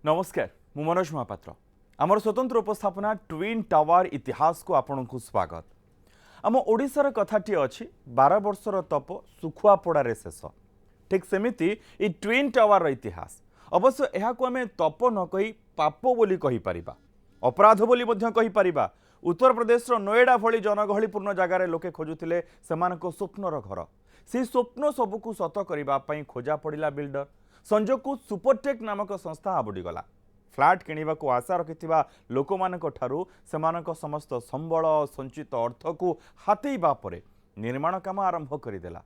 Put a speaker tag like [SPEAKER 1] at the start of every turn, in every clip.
[SPEAKER 1] नमस्कार मु मनोज महापात्र आमर स्वतंत्र उपस्थापना ट्विन टावर इतिहास को आपण को स्वागत। आम ओडिशार कथाटी अच्छी 12 वर्षर तप सुखुआ पोड़े शेष ठीक सेमिति ई ट्विन टावर इतिहास अवश्य यह को आम तप न कही पाप बोली कहि परिबा, अपराध बोली मध्य कहि परिबा। उत्तर प्रदेश नोएडा भली जनगहलीपूर्ण जगार लोके खोजुथिले सेमानको स्वप्नर घर। से स्वप्न सबकु सत करबा पई खोजा पड़िला बिल्डर संजोग को सुपरटेक नामक संस्था आबुडीगला। फ्लैट किणवा को आशा रखिथिबा लोकमानक ठारू सेमानक समस्त संबल संचित अर्थ को हातेइबा परे निर्माण काम आरंभ करिदेला।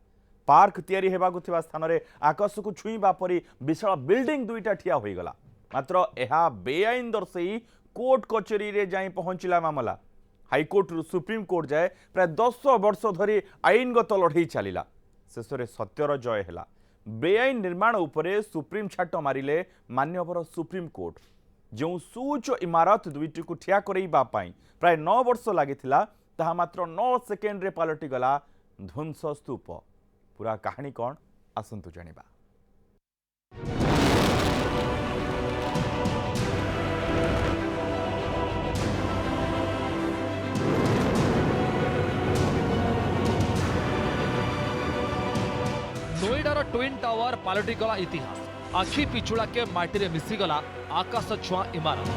[SPEAKER 1] पार्क तैयारी हेबाकु थिबा स्थान रे आकाश को छुईबा परी विशाल बिल्डिंग दुईटा ठिया होईगला। मात्र एहा बेआईन दर्शई कोर्ट कचेरी रे जाई पहुंचिला मामला। हाईकोर्ट रु सुप्रीम कोर्ट जाए प्राय 10 वर्ष धरी आईनगत लड़ई चलिला। शेषरे सत्यर जय हैला। बेआईन निर्माण उपरे सुप्रीम छाट मारिले मान्यवर सुप्रीम कोर्ट। जो सुच इमारत दुईटी को ठिया करैबा पई प्राय 9 वर्ष लागिथिला ताहा मात्र 9 सेकेंड रे पालटी गला ध्वंस स्तूप। पूरा कहानी कौन आसंतु जानिबा।
[SPEAKER 2] नोएडार ट्विन टावर पालटिगला इतिहास। आखि पिछुड़ा के माटी रे मिसीगला आकाश छुआ इमारत।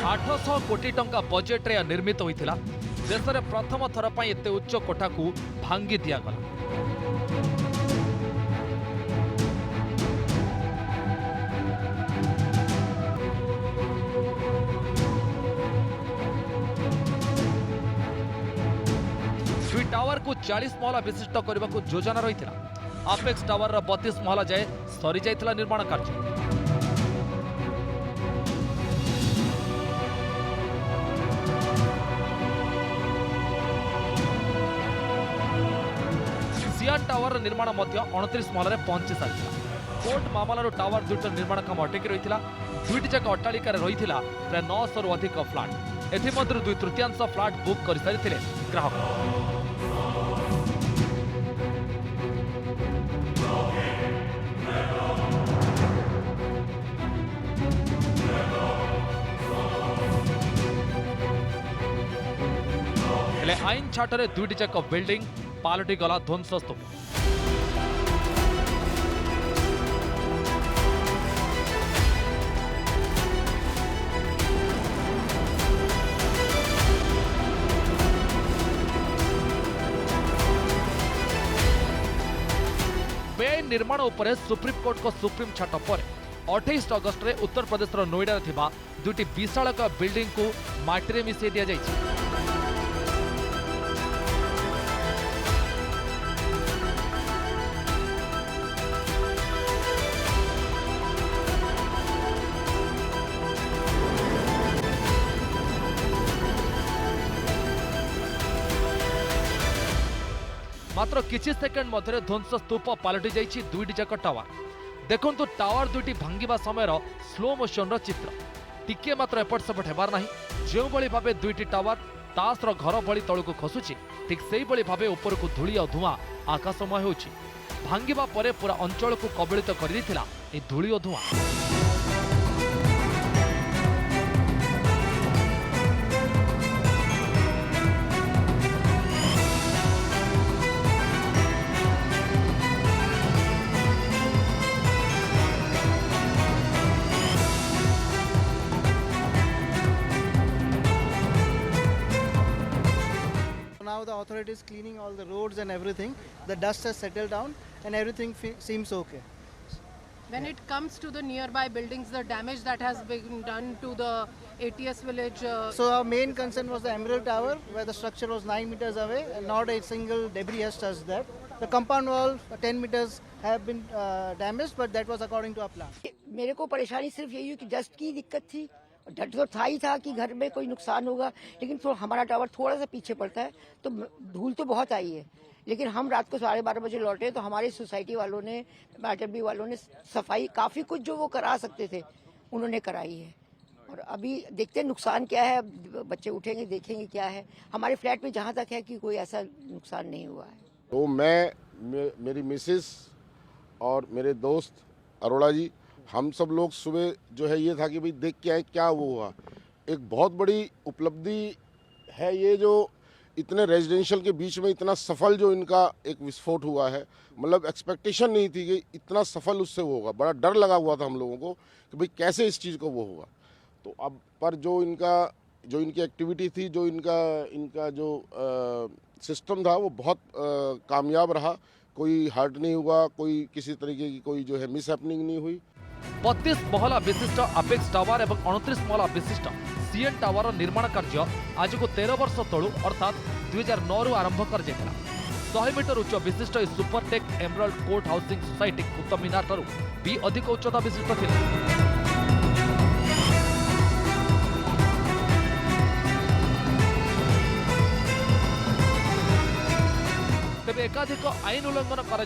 [SPEAKER 2] $800 कोटी टंका बजेट रे निर्मित होइथिला। देश रे प्रथम थर पई एते उच्च कोठा को भांगी दिया गला। टावर को 40 महला विशिष्ट करने को योजना रही। आपेक्स टावर 32 महला जाए सरी जाइथिला निर्माण कार्य। सियान टावर निर्माण 29 महल पहुंची सारी। कोर्ट मामलार टावर दुईट निर्माण काम अटकी रही। दुईटी जाक अट्टालिकार रही प्राय 900 रु अधिक फ्लाट। एथिमध्य 2/3 फ्लाट बुक कर सारी ग्राहक। आईन छाटरे दुईटी जाक बिल्डिंग पालटी गला ध्वंस स्तूप। बेआईन निर्माण उपरे सुप्रीम कोर्ट को सुप्रीम छाट पर 28 अगस्ट रे उत्तर प्रदेश नोएडा थिबा दुईटी विशालक बिल्डिंग को माटी मिसई दिया जायछि। मात्र किछि सेकेंड मध्य ध्वंस स्तूप पालटि जाइछि दुईटी जाक टावर। देखंतु टावर दुईटी भांगिबा समय स्लो मोशन चित्र टिके मात्र एपट सेपट हेबार नाही। जो भली भाबे दुईटी टावर तासर घर भली तळକୁ खसुछि ठीक सेही भली भाबे ऊपर को धूली और धुआं आकाशमय होछि। भांगिबा परे पूरा अंचल को कबलित कर दिथिला ए धूली और धुआं।
[SPEAKER 3] Now the authorities cleaning all the roads and everything. The dust has settled down and everything seems okay.
[SPEAKER 4] When it comes to the nearby buildings, the damage that has been done to the ATS village.
[SPEAKER 3] So our main concern was the Emerald Tower, where the structure was 9 meters away and not a single debris has touched that. The compound wall 10 meters have been damaged, but that was according to our plan.
[SPEAKER 5] मेरे को परेशानी सिर्फ यही है कि dust की दिक्कत थी। डर तो था ही था कि घर में कोई नुकसान होगा, लेकिन हमारा टावर थोड़ा सा पीछे पड़ता है तो धूल तो बहुत आई है। लेकिन हम रात को 12:30 बजे लौटे तो हमारी सोसाइटी वालों ने, आरटीबी वालों ने सफाई काफी कुछ जो वो करा सकते थे उन्होंने कराई है। और अभी देखते हैं नुकसान क्या है, बच्चे उठेंगे देखेंगे क्या है। हमारे फ्लैट में जहाँ तक है कि कोई ऐसा नुकसान नहीं हुआ है।
[SPEAKER 6] तो मेरी मिसेस और मेरे दोस्त अरोड़ा जी, हम सब लोग सुबह जो है ये था कि भाई देख के आए क्या वो हुआ। एक बहुत बड़ी उपलब्धि है ये, जो इतने रेजिडेंशियल के बीच में इतना सफल जो इनका एक विस्फोट हुआ है। मतलब एक्सपेक्टेशन नहीं थी कि इतना सफल उससे वो होगा। बड़ा डर लगा हुआ था हम लोगों को कि भाई कैसे इस चीज़ को वो होगा। तो अब पर जो इनकी एक्टिविटी थी, जो इनका जो सिस्टम था, वो बहुत कामयाब रहा। कोई हर्ट नहीं हुआ, कोई किसी तरीके की कोई जो है मिस हैपनिंग नहीं हुई।
[SPEAKER 2] 32 महला विशिष्ट अपेक्स टावर एवं 29 महला विशिष्ट सीएन टावर निर्माण कार्य आज को 13 वर्ष तलू अर्थात 2009 रु आरंभ कर 100 मीटर उच्च विशिष्ट Supertech Emerald Court housing society Qutub Minar ठारू भी अधिक उच्चता विशिष्ट थिला। तेज एकाधिक आईन उल्लंघन कर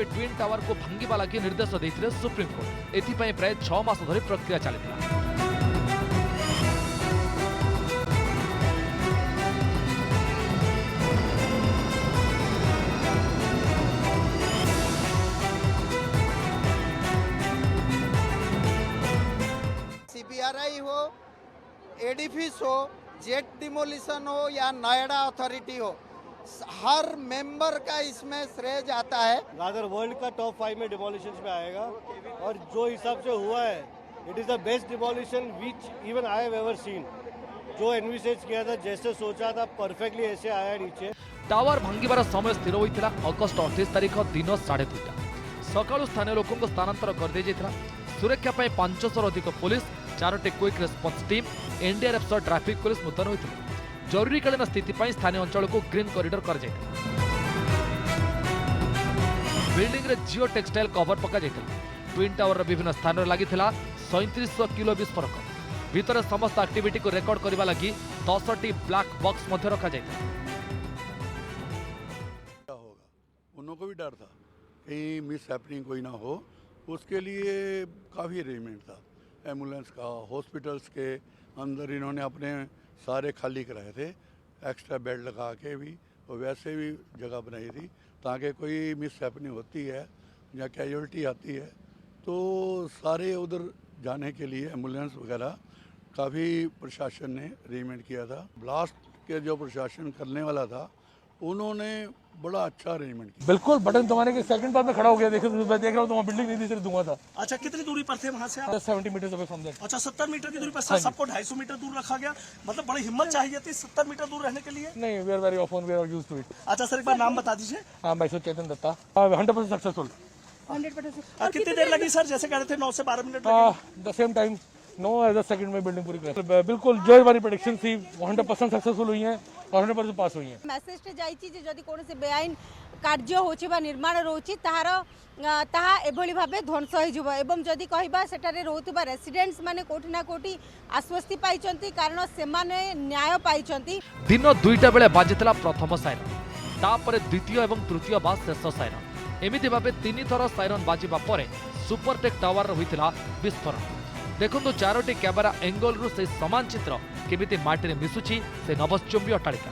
[SPEAKER 2] ट्विन टावर को भांगा लगी निर्देश देते सुप्रीमकोर्ट। एथिपाई प्राय 6 मास धरी प्रक्रिया चली।
[SPEAKER 7] सीबीआरआई हो, एडीफिस हो, जेट डिमोलिशन हो या नोएडा अथॉरिटी हो, हर मेंबर का इसमें श्रेय जाता है।
[SPEAKER 8] रादर वर्ल्ड का टॉप 5 में डिमोलिशन में आएगा और जो हिसाब से हुआ है it is the best demolition which even I have ever seen. जो एनविसेज किया था, जैसे सोचा था, परफेक्टली ऐसे आया नीचे।
[SPEAKER 2] टावर भांगिबार समय स्थिर होता अगस्ट 28 तारिख दिन 2:30 सकाळु स्थानीय लोकों स्थानांतर कर दी जाइथिला। सुरक्षा पाई 500 अधिक पुलिस, 4टी क्विक रेस्पॉन्स टीम, एनडीआरएफ सह ट्रैफिक पुलिस मुतयन होइथिले। जरूरीकालीन स्थिति पर स्थानीय अंचल को ग्रीन कॉरिडोर कर बिल्डिंग रे जियो टेक्सटाइल कवर पका ट्विन टावर विभिन्न स्थान लगी 3700 किलो विस्फोरक भीतर समस्त एक्टिविटी को रेकर्ड करने लगी 10टी ब्लैक बॉक्स रखा जाता।
[SPEAKER 9] उन को भी डर था कहीं मिस हैपनिंग कोई ना हो, उसके लिए काफ़ी अरेंजमेंट था। एम्बुलेंस का, हॉस्पिटल्स के अंदर इन्होंने अपने सारे खाली कराए थे, एक्स्ट्रा बेड लगा के भी, और वैसे भी जगह बनाई थी ताकि कोई मिस हैपनिंग होती है या कैजुअल्टी आती है तो सारे उधर जाने के लिए एम्बुलेंस वगैरह काफ़ी प्रशासन ने अरेंजमेंट किया था। ब्लास्ट के जो प्रशासन करने वाला था उन्होंने बड़ा अच्छा अरेंजमेंट किया।
[SPEAKER 10] बिल्कुल, बटन दबाने के सेकंड बाद में खड़ा हो गया। देखो मैं देख रहा हूँ तो वहाँ बिल्डिंग नहीं दिख रही, धुआं था।
[SPEAKER 11] अच्छा, कितनी दूरी पर थे वहाँ से आप?
[SPEAKER 10] 70 मीटर अवे फ्रॉम दैट।
[SPEAKER 11] अच्छा, 70 मीटर की दूरी पर सबको 250 मीटर दूर रखा गया। मतलब बड़ी हिम्मत चाहिए थी 70 मीटर दूर रहने के लिए।
[SPEAKER 10] नहीं, we are very often, we are used to it.
[SPEAKER 11] अच्छा सर, एक बार नाम बता दीजिए।
[SPEAKER 10] हाँ, मैं चेतन दत्ता। 100% सक्सेसफुल।
[SPEAKER 11] 100%। कितनी देर लगी सर? जैसे कह रहे थे 9 से 12 minute
[SPEAKER 10] the same time 9 as a second में बिल्डिंग पूरी कर। बिल्कुल जो हमारी प्रेडिक्शन थी 100% सक्सेसफुल हुई है और 100% पास हुई है।
[SPEAKER 12] मैसेज टे जाइछि जे जदि कोनोसी बेआईन कार्य होछि बा निर्माण रोछि ताहा एभली भाबे ध्वंस होई जइबो एवं जदि कहिबा सेटारे रहउतबा रेसिडेंट्स माने कोठी ना कोठी आश्वस्ति पाइचंती कारण से माने न्याय पाइचंती।
[SPEAKER 2] दिन 2टा बेले बाजितला प्रथम साइरन, तापरे द्वितीय एवं तृतीय बा शेष साइरन। एमिति भाबे 3 थर साइरन बाजिबा परे सुपरटेक टावर होइतिला विस्फोरण। देखंतु 4टी कैमेरा एंगल रु से समान चित्र केमिति माटी रे मिसुछि से नभश्चुंबी अट्टालिका।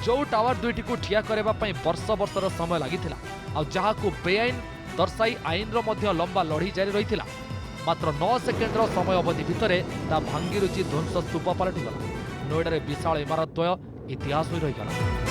[SPEAKER 2] जो टावर 2टी को ठिया करबा पई वर्षर समय लागिथिला आ जहाकू बेआईन दर्शाई आईन रो मध्य लंबा लड़ी जारी रहिथिला। मात्र 9 सेकेंड रो समय अवधि भितरे ता भांगी रुचि ध्वंस स्तूप पलटिगला। नोएडा रे विशाल इमारत द्वय इतिहास होई रहिगला।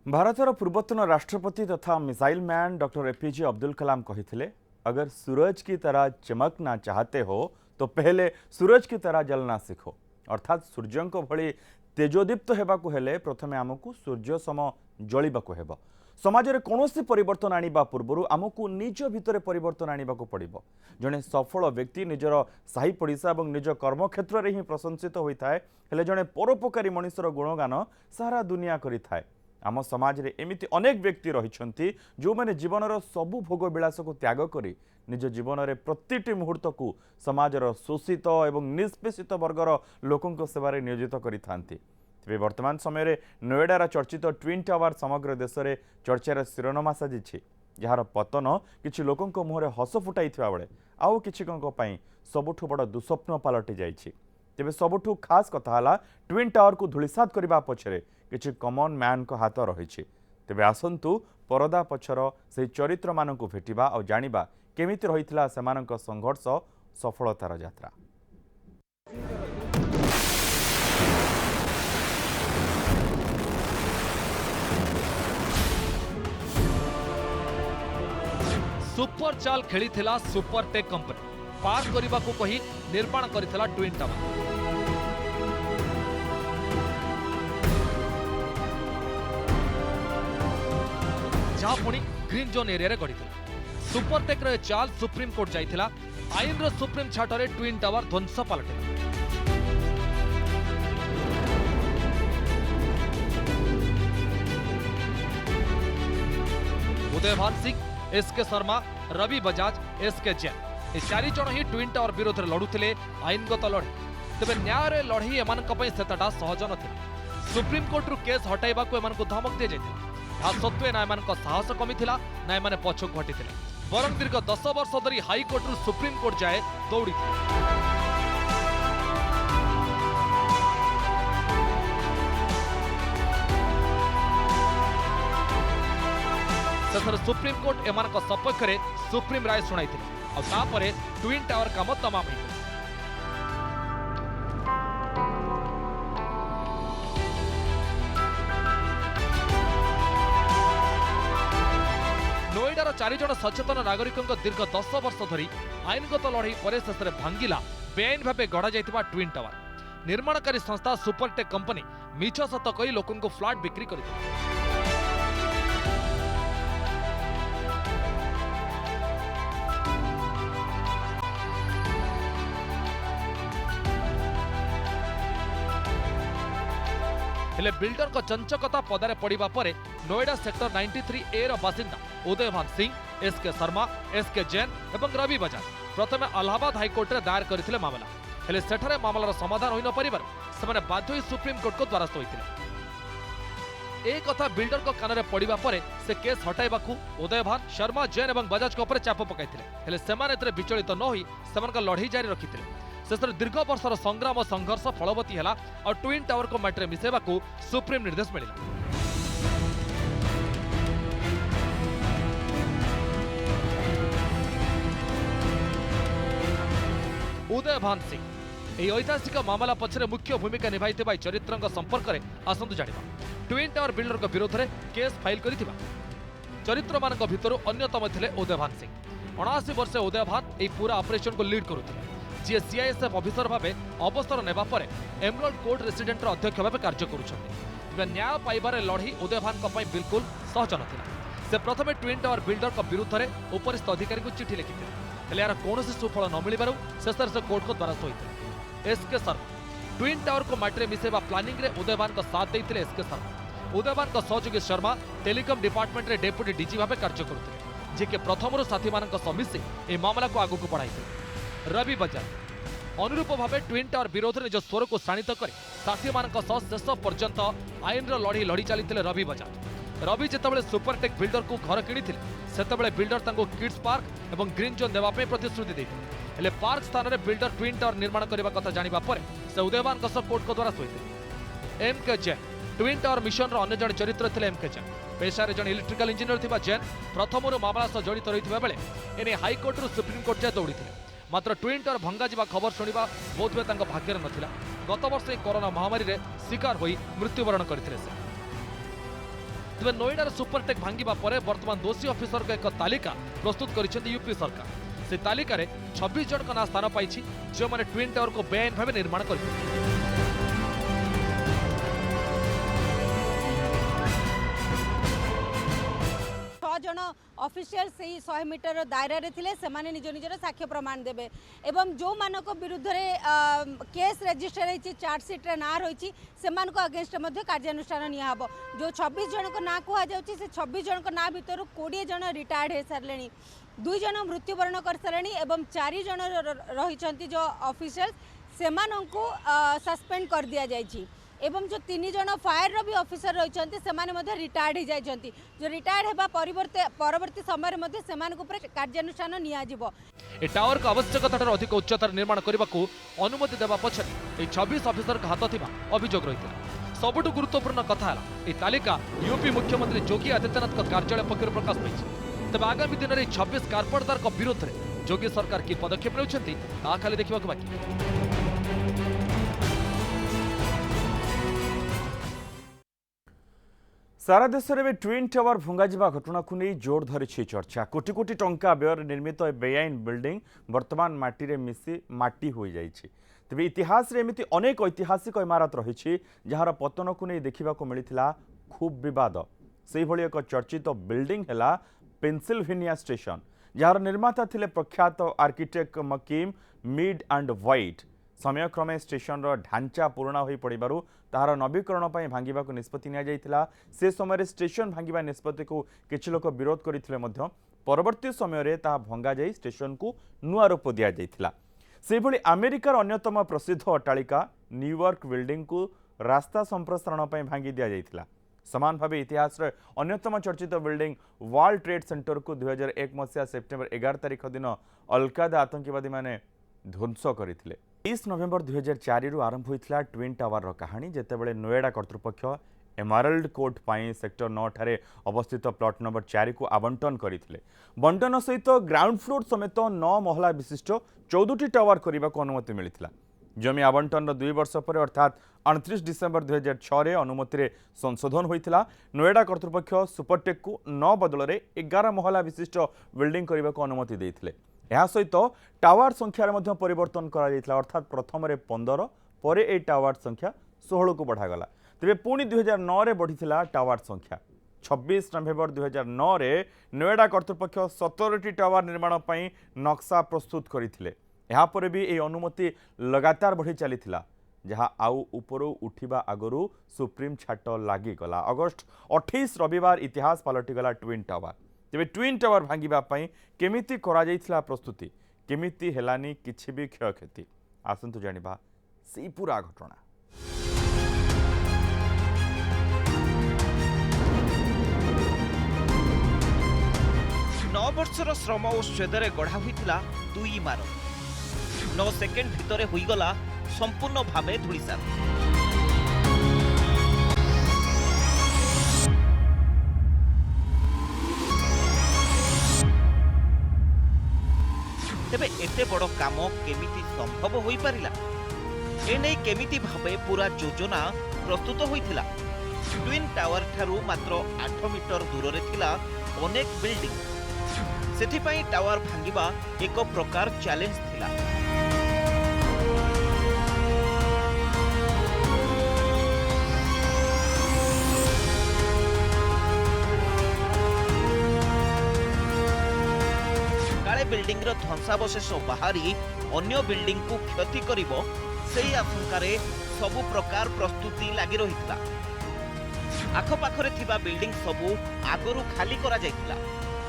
[SPEAKER 1] भारतर पूर्वतन राष्ट्रपति तथा missile man doctor APJ Abdul Kalam कही, अगर सूरज की तरह चमकना चाहते हो तो पहले सूरज की तरह जलना सीखो। अर्थात सूर्य को भली तेजोदीप्त हेबाकु हेले प्रथमे आमको सूर्य सम जलिबाकु हेबो। समाज रे कोनोसी परिवर्तन आनिबा पूर्वरु आमको निज भितरे परिवर्तन आनिबाकु पड़िबो। जणे सफल व्यक्ति निजर साही पड़िशा और निज कर्मक्षेत्र रे ही प्रशंसित होइथाय, हेले जणे परोपकारी मनुष्यर गुणगान सारा दुनिया करिथाय। आम समाज रे एमिति अनेक व्यक्ति रहिछंती जो माने जीवनर सबु भोग विलास को त्याग करी निज जीवन रे प्रतिटी मुहूर्त को समाजर शोषित एवं निष्पेषित वर्गर लोकों सेवारे नियोजित करिथांती। तेबे वर्तमान समय रे नोएडार चर्चित ट्विन टावर समग्र देश में चर्चार शिरोनामा साजिछि। जार पतन किछि लोकंक मुहरे हस फुटाइथिबा बेले आउ किछिकंक पई सबुठु बड़ दुस्वप्न पलटि जाइछि। तेबे सबुठु खास कथा हला ट्विन टावर को धूलिसात करबा पछरे किछि कॉमन मैन को हाथ रहिछि। तेबे आसंतु परदा पछर से चरित्र मानकु भेटिबा और जानिबा केमिति रहितला सेमानक संघर्ष सफलतार यात्रा।
[SPEAKER 2] सुपर चाल खेली सुपर टेक कंपनी पार करने को कही निर्माण करथिला ट्विन टावर। जहाँ पुणी ग्रीन जोन एरिया रे गढ़ी सुपर टेक रे चाल सुप्रीम कोर्ट जाइथिला। आईन रो सुप्रीम छाटरे ट्विन टावर ध्वंस पलटे। उदयभान सिंह, एसके शर्मा, रवि बजाज, एसके जैन ए चारि जण ही ट्विन टावर विरोध में लड़ुले आईनगत लड़े। तेबे न्याय लड़ई एम सेतटा सहज नथिला। सुप्रीम कोर्ट रु केस हटाइबा को एमानकु धमक दि जाइथिला। या सत्वे ना एमानक साहस कमिथिला ना एमाने पछक घटिथिले। बरं दीर्घ 10 वर्ष धरी हाईकोर्ट रु सुप्रीम कोर्ट जाए दौड़ी। शेषर सुप्रीम कोर्ट एमानक सपक्ष में सुप्रीम राय शुणाई और तापरे ट्विन टावर काम तमाम होता। नोएडार 4 जण सचेतन नागरिकों दीर्घ 10 वर्ष धरी आईनगत लड़ई पर शेष में भांगिला बेआईन भाव गढ़ा जाइथिबा ट्विन टावर। निर्माणकारी संस्था सुपरटेक कंपनी मिछ सत कही लोकंको फ्लैट बिक्री करथिला। हेले बिल्डर को चंचकता पदारे पड़िबा परे नोएडा सेक्टर 93A रो बासिंदा उदयभान सिंह, एसके शर्मा, एसके जैन एवं रवि बजाज प्रथमे अलाहाबाद हाईकोर्ट रे दायर करथिले मामला। हेले सेठारे मामलार समाधान होई न परिबार सेमाने बाध्य होई सुप्रीम कोर्ट को द्वारस्थ होइथिले। ए कथा बिल्डर को कान रे पड़िबा परे से केस हटाइबाकू उदयभान, शर्मा, जैन एवं बजाज को ऊपर चाप पकाइथिले। हेले सेमाने एतरे विचलित न होई सेमानका लड़ई जारी रखिथिले। शेषर दीर्घ वर्षर संग्राम और संघर्ष फलवती है और ट्विन टावर को माटी मिसेवा को सुप्रीम निर्देश मिला। उदयभान सिंह यह ऐतिहासिक मामला पछरे मुख्य भूमिका निभाई चरित्र संपर्क में आसतु जानिबा। ट्विन टावर बिल्डर को विरोध में केस फाइल करिथिबा चरित्र मानक भितरु अन्यतम थिले उदयभान सिंह। 79 वर्ष उदयभान यह पूरा ऑपरेशन को लीड करुथिले। जी सीआईएसएफ ऑफिसर भाव अवसर नेबा परे एमराल्ड कोर्ट रेसिडेंट अध्यक्ष भाव कार्य करुछन्ति। न्याय पाइबारे लड़ई उदयभान को बिल्कुल सहज नथिला। से प्रथमे ट्विन टावर बिल्डर को विरुद्ध में उपरिस्थ अधिकारी को चिठी लिखिथिले। हेले यार कौनसी सुफल न मिलिबारु शेषर से कोर्ट को द्वारस्थ होइथिले। एसके शर्मा ट्विन टावर को माटी मिसेवा प्लानिंग रे उदयभान को साथ देइथिले। एसके शर्मा उदयभान को सहयोगी शर्मा टेलीकॉम डिपार्टमेंट रे डेप्यूटी डीजी भाव कार्य करुथिले, जे के प्रथम साथी मानक मिसी ए मामला को आगु को बढ़ाइथिले। रवि बजाज अनुरूप भाव ट्विन टावर विरोध निज स्वर को शाणित कर साथी मान शेष पर्यंत आईन लड़ई लड़ी चली रवि बजाज। रवि जितेबाला सुपरटेक बिल्डर को घर किनी सेतेबेले बिल्डर तांको किड्स पार्क और ग्रीन जोन देवाई प्रतिश्रुति देते। हेले पार्क स्थान में बिल्डर ट्विन टावर निर्माण करने कथा जानिबा परे से उदयभान कोर्ट को द्वारस्थ होइथिले। MK Jain twin tower mission अन्य जन चरित्र थे। एमके जैन पेशारे जन इलेक्ट्रिकल इंजीनियर थिबा जैन प्रथम मामला सह जड़ित रही बेले एने हाईकोर्ट रु सुप्रीम कोर्ट जाए दौड़ी। मात्र ट्विन टावर भंगा जा खबर शुणा बहुत हुए भाग्य नथिला। गत वर्ष कोरोना महामारी रे शिकार होई मृत्युवरण करथिले से। तेज नोएडार सुपरटेक भांगिबा परे वर्तमान दोषी ऑफिसर को एक तालिका प्रस्तुत करिसेंती यूपी सरकार। से तालिका रे 26 जन का ना स्थान पाइछि जो माने ट्विन टावर को बेआईन भाव निर्माण करथिले।
[SPEAKER 12] जन ऑफिशियल से 100 मीटर दायरा रे थिले सेमाने निज निजर साक्ष्य प्रमाण देबे एवं जो मानक विरुद्ध रे केस रजिस्टर होइछि चार्जशीट रे ना रहिछि सेमान को अगेंस्ट मध्ये कार्यानुष्ठान निया हबो। जो 26 जन को ना कुआ जाउछि से 26 जन को ना भितर 20 जन रिटायर्ड हे सरलेनी, 2 जन मृत्युवरण कर सरलेनी एवं 4 जन रहिछंती जो ऑफिशियल सेमानंकु सस्पेंड कर दिया जाइछि। एवं जो 3 जन फायर भी ऑफिसर रही से रिटायर्ड हो जाती जो रिटायर्ड होगा परवर्ती समय में कार्यानुष्ठान नियाजिबो।
[SPEAKER 2] ए टावर को आवश्यकता अधिक उच्चतार निर्माण करने को अनुमति देवा पछरे 26 ऑफिसर का हाथ थिबा अभियोग रही। सबुठ गुरुत्वपूर्ण कथा है तालिका यूपी मुख्यमंत्री योगी आदित्यनाथ कार्यालय पक्षर प्रकाश पाई। तेज आगामी दिन में 26 कारपेटदार विरोध में योगी सरकार की पदक्षेप नेउछंती ता खाली देखा बाकी।
[SPEAKER 1] सारा देश में ट्विन टावर भंगा घटना को नहीं जोर धरी चर्चा। कोटी कोटी टंका व्यय निर्मित बेआईन बिल्डिंग वर्तमान माटी रे मिसी माटी हो जाइछि। तेबे इतिहास रे एमिति अनेक ऐतिहासिक इमारत रही जार पतन को नहीं देखा मिलता खूब विवाद। से भली एक चर्चित बिल्डिंग है पेनसिल्वेनिया स्टेशन जार निर्माता थिले प्रख्यात आर्किटेक्ट मकीम मिड एंड व्हाइट। समयक्रमे स्टेशन ढांचा पुराणा हो पड़ू तार नवीकरण पर भांगा निष्पत्ति निया से समय स्टेशन भांगा निष्पत्ति को किछि लोक विरोध करथिले मध्य परवर्ती समय भंगा जाई स्टेशन को नुआ रूप दिया जाइथिला। से भली अमेरिकार अन्यतम प्रसिद्ध अट्टालिका न्यूयॉर्क बिल्डिंग को रास्ता संप्रसारण पर भांगी दिया जाइथिला। समान भाव इतिहास अन्यतम चर्चित बिल्डिंग वर्ल्ड ट्रेड सेंटर को 2001 मसीहा सेप्टेम्बर 11 तारिख दिन अलकायदा आतंकवादी माने ध्वंस करथिले। 30 नवेम्बर 2004 रु आरंभ होइथिला ट्विन टावर कहानी जेतेबेले नोएडा कर्तृपक्ष एमराल्ड कोर्ट पाई सेक्टर 9 ठारे अवस्थित प्लॉट नंबर 4 को आवंटन करथिले। बंटन सहित ग्राउंड फ्लोर समेत 9 महला विशिष्ट 14टी टावर करने को अनुमति मिलता। जमी आवंटन 2 वर्ष पर अर्थात 29 डिसेम्बर 2006 रे अनुमति रे संशोधन होइथिला। नोएडा कर्तृपक्ष सुपरटेक को 9 बदल में 11 महला विशिष्ट बिल्डिंग करने को अनुमति देइथिले। यह सहित टावर संख्यार मध्य परिवर्तन करा जाइथिला अर्थात प्रथम रे 15 पर ए टावर संख्या 16 को बढ़ागला। तेबे पुणी 2009 रे बढ़िथिला टावर संख्या। 26 नवेम्बर 2009 रे नोएडा कर्तृपक्ष 17टी टावर निर्माण पई नक्शा प्रस्तुत करथिले। यहाँ पर भी ये अनुमति लगातार बढ़ी चलीथिला जहाँ आउ उपरू उठिबा आगरू सुप्रीम छाट लागिगला। अगस्ट 28 रविवार इतिहास पलटिगला ट्विन टावर। तेबे ट्विन टावर भांगिबा पई केमिति करा जाइथिला प्रस्तुति केमिति हेलानी किछि भी क्षयक्षति आसंतु जानिबा सेई पूरा घटना।
[SPEAKER 13] 9 वर्षर श्रम और स्वेदरे गढ़ा होइथिला दुई इमारत 9 सेकेंड भितरे होइगला संपूर्ण भावे धूलिसात। तेबे एते बड़ काम केमिति संभव होई पारिला एने केमिति भावे पूरा योजना प्रस्तुत होइथिला। ट्विन टावर ठारू मात्र 8 मीटर दूर रे थिला अनेक बिल्डिंग। सेथिपाई टावर भांगिबा एक प्रकार चैलेंज थिला। काले बिल्डिंग रो ध्वंसावशेष बाहरी अन्य बिल्डिंग को क्षति करिवो सेही आशंकारे सबु प्रकार प्रस्तुति लागि रहितला। आखपाखरे थिबा बिल्डिंग सबु आगरु खाली करा जाइतिला।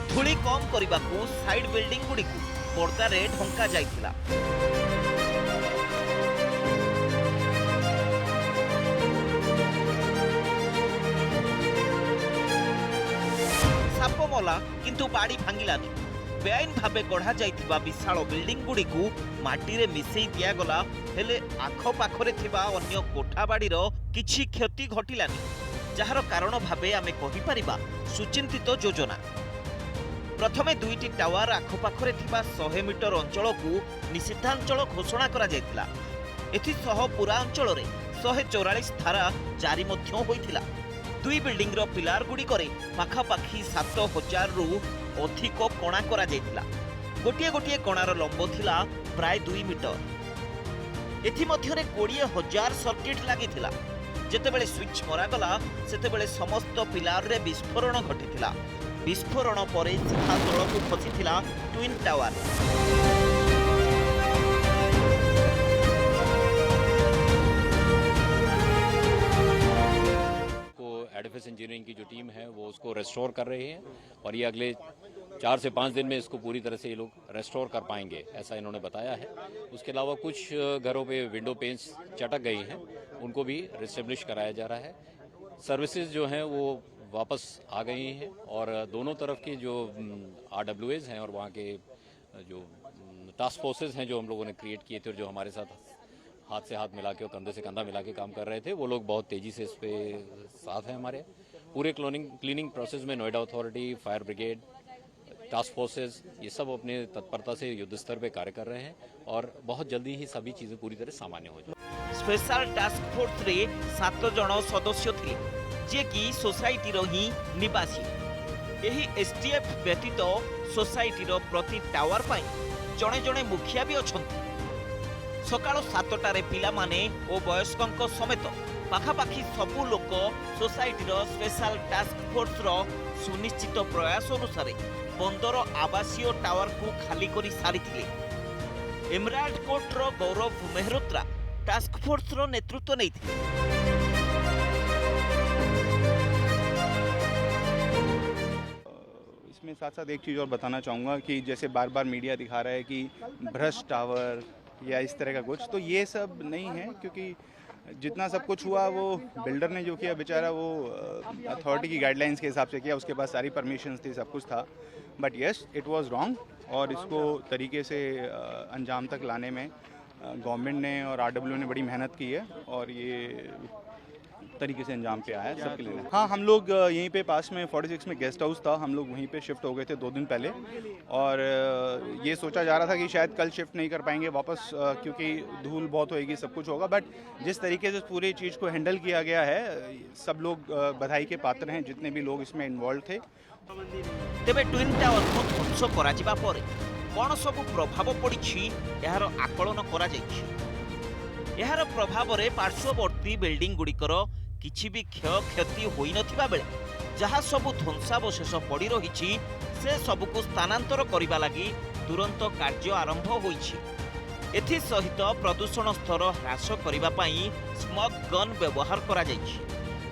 [SPEAKER 13] धूली कम करने को साइड बिल्डिंग गुड़ी को पर्दारे ढंका जाइतिला। साप मला किंतु बाड़ी भांगिलानी। बेआईन भावे गढ़ा जाइतिबा विशाल बिल्डिंग गुड़ी को माटी रे मिसेई दिया गला हेले आखपाखरे थिबा अन्य कोठा बाड़ीर किछि क्षति घटिलानी जार कारण भावे आमे कहि परिबा सुचिंतित योजना। प्रथमे 2टी टावर आखपाखरे थिबा 100 मीटर अंचल को निषिद्धांचल घोषणा करा जायतिला। एथिसह पूरा अंचल रे 144 धारा जारी मध्य होइथिला। 2 बिल्डिंग रो पिलार गुडी करे पाखापाखी 7000 रु अधिक कणा करा जायतिला। गोटिए गोटिए कणार लंब थिला प्राय 2 मीटर। एथि मध्यरे 20000 सर्किट लागिथिला। जेतेबेले स्विच मरागला सेतेबेले समस्त पिलार रे विस्फोरण घटिथिला। विस्फोरण पर सीधा तलकू खसीथिला ट्विन टावर।
[SPEAKER 14] एडिफिस इंजीनियरिंग की जो टीम है वो उसको रेस्टोर कर रही है और ये अगले 4 से 5 दिन में इसको पूरी तरह से ये लोग रेस्टोर कर पाएंगे, ऐसा इन्होंने बताया है। उसके अलावा कुछ घरों पे विंडो पेंस चटक गई हैं, उनको भी रिस्टेब्लिश कराया जा रहा है। सर्विसेज जो हैं वो वापस आ गई हैं और दोनों तरफ के जो RWAs हैं और वहाँ के जो टास्क फोर्सेज हैं जो हम लोगों ने क्रिएट किए थे और जो हमारे साथ हाथ से हाथ मिला के और कंधे से कंधा मिला के काम कर रहे थे, वो लोग बहुत तेज़ी से इस पे साथ हैं हमारे। पूरे क्लीनिंग प्रोसेस में Noida authority, fire brigade, task forces ये सब अपने तत्परता से युद्ध स्तर पे कार्य कर रहे हैं और बहुत जल्दी ही सभी चीज़ें पूरी तरह सामान्य हो जाए।
[SPEAKER 13] स्पेशल टास्क फोर्स रे 7 जण सदस्य थे जे कि सोसाइटी रो ही निवासी। एही STF व्यतीत सोसाइटी रो प्रति टावर पाई जणे जणे मुखिया भी अछंती। सकाळ 7टारे पिला माने ओ वयस्कंक समेत पाखापाखी सबु लोक सोसाइटी रो स्पेशल टास्क फोर्स रो सुनिश्चित प्रयास अनुसार 15 आवासीय टावर को खाली करी सारिथिले। एमराल्ड कोर्ट रो गौरव मेहरोत्रा टास्क फोर्स रो नेतृत्व नैथिले।
[SPEAKER 15] इसमें साथ साथ एक चीज़ और बताना चाहूँगा कि जैसे बार बार मीडिया दिखा रहा है कि भ्रष्ट टावर या इस तरह का कुछ, तो ये सब नहीं है, क्योंकि जितना सब कुछ हुआ वो बिल्डर ने जो किया बेचारा वो अथॉरिटी की गाइडलाइंस के हिसाब से किया, उसके पास सारी परमिशंस थी, सब कुछ था। But yes, it was wrong और इसको तरीके से अंजाम तक लाने में गवर्नमेंट ने और RW ने बड़ी मेहनत की है और ये तरीके से अंजाम पे आया है सबके लिए। हाँ, हम लोग यहीं पे पास में 46 में गेस्ट हाउस था, हम लोग वहीं पे शिफ्ट हो गए थे 2 दिन पहले और ये सोचा जा रहा था कि शायद कल शिफ्ट नहीं कर पाएंगे वापस क्योंकि धूल बहुत होएगी, सब कुछ होगा। बट जिस तरीके से पूरी चीज़ को हैंडल किया गया है, सब लोग बधाई के पात्र हैं जितने भी लोग इसमें इन्वॉल्व थे।
[SPEAKER 13] तेबे ट्विन टावर को ध्वंस करा जिबा परे कोन सब प्रभाव पड़िछि यार आकलन करा जाइछि। यार प्रभाव रे पार्श्ववर्ती बिल्डिंग गुड़िकर किछि भी क्षति होई नथिबा बेले जहाँ सबु ध्वंसावशेष पड़ी रहिछि से सबुको स्थानांतर करिबा लागि तुरंत कार्य आरंभ होइछि। एथि सहित प्रदूषण स्तर ह्रास करिबा पई स्मग गन व्यवहार करा जाइछि।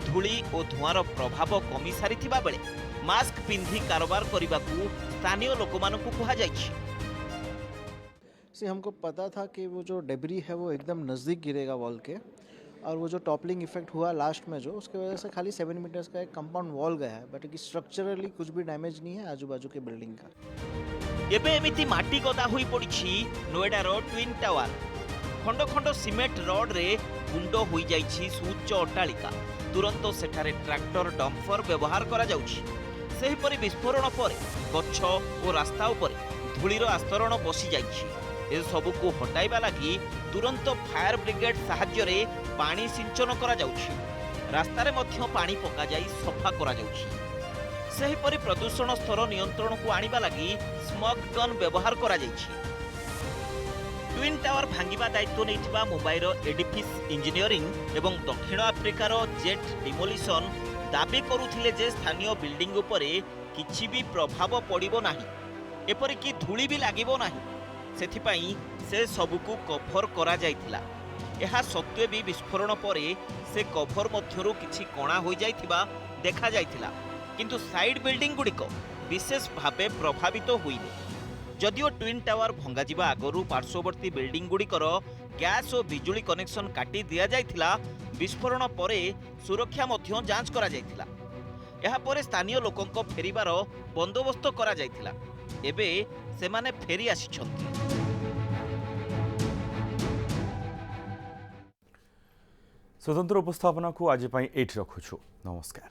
[SPEAKER 13] धूली और धुआर प्रभाव कमी सारिथिबा बेले मास्क पिंधि कारोबार करिबाकू स्थानीय लोकमानकू कहा जाइछि।
[SPEAKER 3] से हमको पता था कि वो जो डेब्री है वो एकदम नज़दीक गिरेगा वॉल के, और वो जो टॉपलिंग इफेक्ट हुआ लास्ट में जो, उसके वजह से खाली 7 मीटर्स का एक कंपाउंड वॉल गया है, बट स्ट्रक्चरली कुछ भी डैमेज नहीं है आजू बाजू के बिल्डिंग का।
[SPEAKER 13] एबे एमिति माटी गदा हुई पड़िछि नोएडा रो ट्विन टावर। खंड खंड सिमेंट रड रे गुंड होई जाइछि सुउच्च अट्टालिका। तुरंत सेठारे ट्रैक्टर डंपर व्यवहार करा जाउछि। सेहि परि विस्फोरण परे गच्छ और रास्ता उपरे धूलीर आस्तरण बसी जाइछि। ए सबुको हटाइबा लागि तुरंत फायर ब्रिगेड साहाय्य रे पानी सिंचन करा जाउछि। रास्ता रे मध्य पानी पका जाई सफा करा जाउछि। सेहि परि प्रदूषण स्तर नियंत्रण को आनिबा लागि स्मग गन व्यवहार करा जाइछि। ट्विन टावर भांगिबा दायित्व नैथिबा मुंबईर एडिफिस इंजीनियरिंग एवं दक्षिण आफ्रिकार जेट डिमोलिशन दाबी करुथिले जे स्थानीय बिल्डिंग उपरे किछि भी प्रभाव पड़िबो नाही, एपरि कि धूली भी लागिबो नाही। सेथिपाई से सबुकु कभर करा जाइथिला। एहा सत्वे भी विस्फोरण परे से कभर मध्यरु किछि कणा होई जाइथिबा देखा जाइथिला, किंतु साइड बिल्डिंग गुड़िक विशेष भावे प्रभावित होइनि। जदिओ ट्विन टावर भंगा जिबा आगरु पार्श्ववर्ती बिल्डिंग गुड़िकर गैस और बिजुली कनेक्शन काटी दिया जाइथिला, विस्फोरण परे सुरक्षा मध्य जांच करा जाइथिला। एहा परे स्थानीय लोकंक फेरिबार बंदोबस्त करा जाइथिला। एबे सेमाने फेरी आसिछन्ति।
[SPEAKER 1] स्वतंत्र उपस्थापना को आज एठी रखुछु। नमस्कार।